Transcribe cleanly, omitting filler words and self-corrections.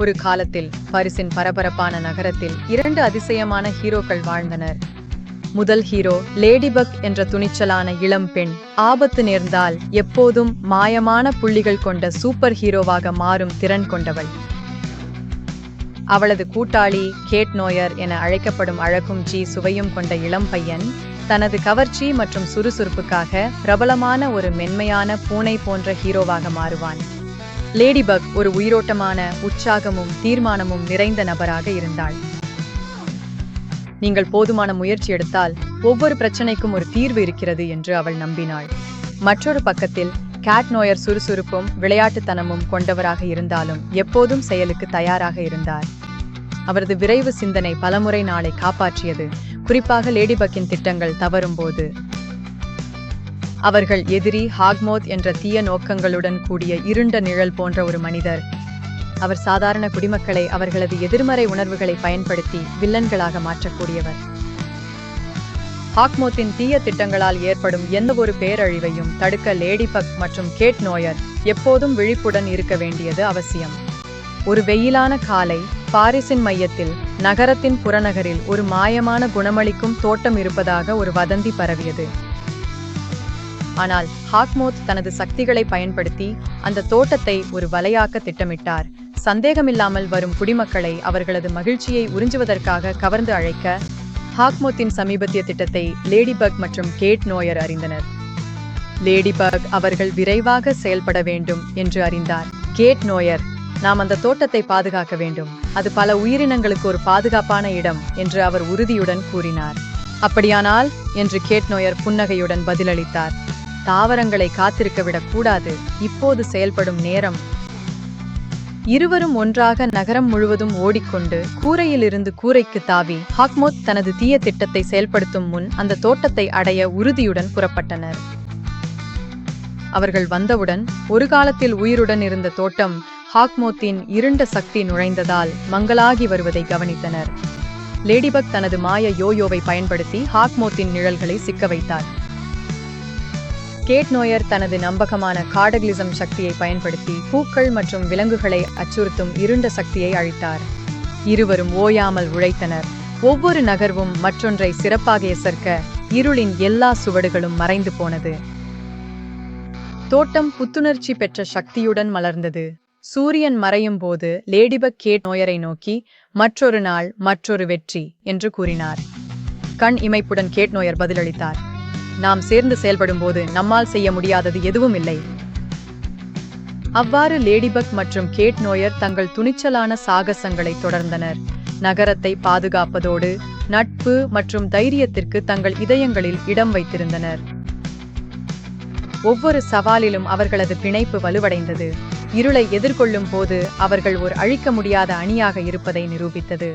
ஒரு காலத்தில் பாரிஸின் பரபரப்பான நகரத்தில் 2 அதிசயமான ஹீரோக்கள் வாழ்ந்தனர். முதல் ஹீரோ லேடிபக் என்ற துணிச்சலான இளம் பெண். ஆபத்து நேர்ந்தால் எப்போதும் மாயமான புள்ளிகள் கொண்ட சூப்பர் ஹீரோவாக மாறும் திறன் கொண்டவள். அவளது கூட்டாளி கேட் நோயர் என அழைக்கப்படும் அழகும் சுவையும் கொண்ட இளம் பையன் தனது கவர்ச்சி மற்றும் சுறுசுறுப்புக்காக பிரபலமான ஒரு மென்மையான பூனை போன்ற ஹீரோவாக மாறுவான். லேடிபக் ஒரு உயிரோட்டமான, உற்சாகமும் தீர்மானமும் நிறைந்த நபராக இருந்தாள். நீங்கள் போதுமான முயற்சி எடுத்தால் ஒவ்வொரு பிரச்சனைக்கும் ஒரு தீர்வு இருக்கிறது என்று அவள் நம்பினாள். மற்றொரு பக்கத்தில் கேட் நோயர் சுறுசுறுப்பும் விளையாட்டுத்தனமும் கொண்டவராக இருந்தாலும் எப்போதும் செயலுக்கு தயாராக இருந்தார். அவரது விரைவு சிந்தனை பலமுறை நாளை காப்பாற்றியது, குறிப்பாக லேடிபக்கின் திட்டங்கள் தவறும்போது. அவர்கள் எதிரி ஹாக்மோத் என்ற தீய நோக்கங்களுடன் கூடிய இருண்ட நிழல் போன்ற ஒரு மனிதர். அவர் சாதாரண குடிமக்களை அவர்களது எதிர்மறை உணர்வுகளை பயன்படுத்தி வில்லன்களாக மாற்றக்கூடியவர். ஹாக்மோத்தின் தீய திட்டங்களால் ஏற்படும் எந்தவொரு பேரழிவையும் தடுக்க லேடிபக் மற்றும் கேட் நோயர் எப்போதும் விழிப்புடன் இருக்க வேண்டியது அவசியம். ஒரு வெயிலான காலை பாரிஸின் மையத்தில் நகரத்தின் புறநகரில் ஒரு மாயமான குணமளிக்கும் தோட்டம் இருப்பதாக ஒரு வதந்தி பரவியது. ஆனால் ஹாக்மோத் தனது சக்திகளை பயன்படுத்தி அந்த தோட்டத்தை ஒரு வலையாக்க திட்டமிட்டார். சந்தேகமில்லாமல் வரும் குடிமக்களை அவர்களது மகிழ்ச்சியை உறிஞ்சுவதற்காக கவர்ந்து அழைக்க ஹாக்மோத்தின் சமீபத்திய திட்டத்தை லேடிபக் மற்றும் கேட் நோயர் அறிந்தனர். லேடிபக் அவர்கள் விரைவாக செயல்பட வேண்டும் என்று அறிந்தார். கேட் நோயர், நாம் அந்த தோட்டத்தை பாதுகாக்க வேண்டும், அது பல உயிரினங்களுக்கு ஒரு பாதுகாப்பான இடம் என்று அவர் உறுதியுடன் கூறினார். அப்படியானால் என்று கேட் நோயர் புன்னகையுடன் பதிலளித்தார். தாவரங்களை காத்திருக்க விடக்கூடாது, இப்போது செயல்படும் நேரம். இருவரும் ஒன்றாக நகரம் முழுவதும் ஓடிக்கொண்டு கூரையிலிருந்து கூரைக்கு தாவி ஹாக்மோத் தனது தீய திட்டத்தை செயல்படுத்தும் முன் அந்த தோட்டத்தை அடைய உறுதியுடன் புறப்பட்டனர். அவர்கள் வந்தவுடன் ஒரு காலத்தில் உயிருடன் இருந்த தோட்டம் ஹாக்மோத்தின் இருண்ட சக்தி நுழைந்ததால் மங்கலாகி வருவதை கவனித்தனர். லேடிபக் தனது மாய யோயோவை பயன்படுத்தி ஹாக்மோத்தின் நிழல்களை சிக்க வைத்தார். கேட் நோயர் தனது நம்பகமான காடக்லிசம் சக்தியை பயன்படுத்தி பூக்கள் மற்றும் விலங்குகளை அச்சுறுத்தும் இருண்ட சக்தியை அழித்தார். இருவரும் ஓயாமல் உழைத்தனர். ஒவ்வொரு நகர்வும் மற்றொன்றை சிறப்பாக எசர்க்க இருளின் எல்லா சுவடுகளும் மறைந்து போனது. தோட்டம் புத்துணர்ச்சி பெற்ற சக்தியுடன் மலர்ந்தது. சூரியன் மறையும் போது லேடிபக் கேட் நோயரை நோக்கி, மற்றொரு நாள் மற்றொரு வெற்றி என்று கூறினார். கண் இமைப்புடன் கேட் நோயர் பதிலளித்தார், நாம் சேர்ந்து செயல்படும் போது நம்மால் செய்ய முடியாதது எதுவும் இல்லை. அவ்வாறு லேடிபக் மற்றும் கேட் நோயர் தங்கள் துணிச்சலான சாகசங்களை தொடர்ந்தனர். நகரத்தை பாதுகாப்பதோடு நட்பு மற்றும் தைரியத்திற்கு தங்கள் இதயங்களில் இடம் வைத்திருந்தனர். ஒவ்வொரு சவாலிலும் அவர்களது பிணைப்பு வலுவடைந்தது. இருளை எதிர்கொள்ளும் போது அவர்கள் ஒரு அழிக்க முடியாத அணியாக இருப்பதை நிரூபித்தது.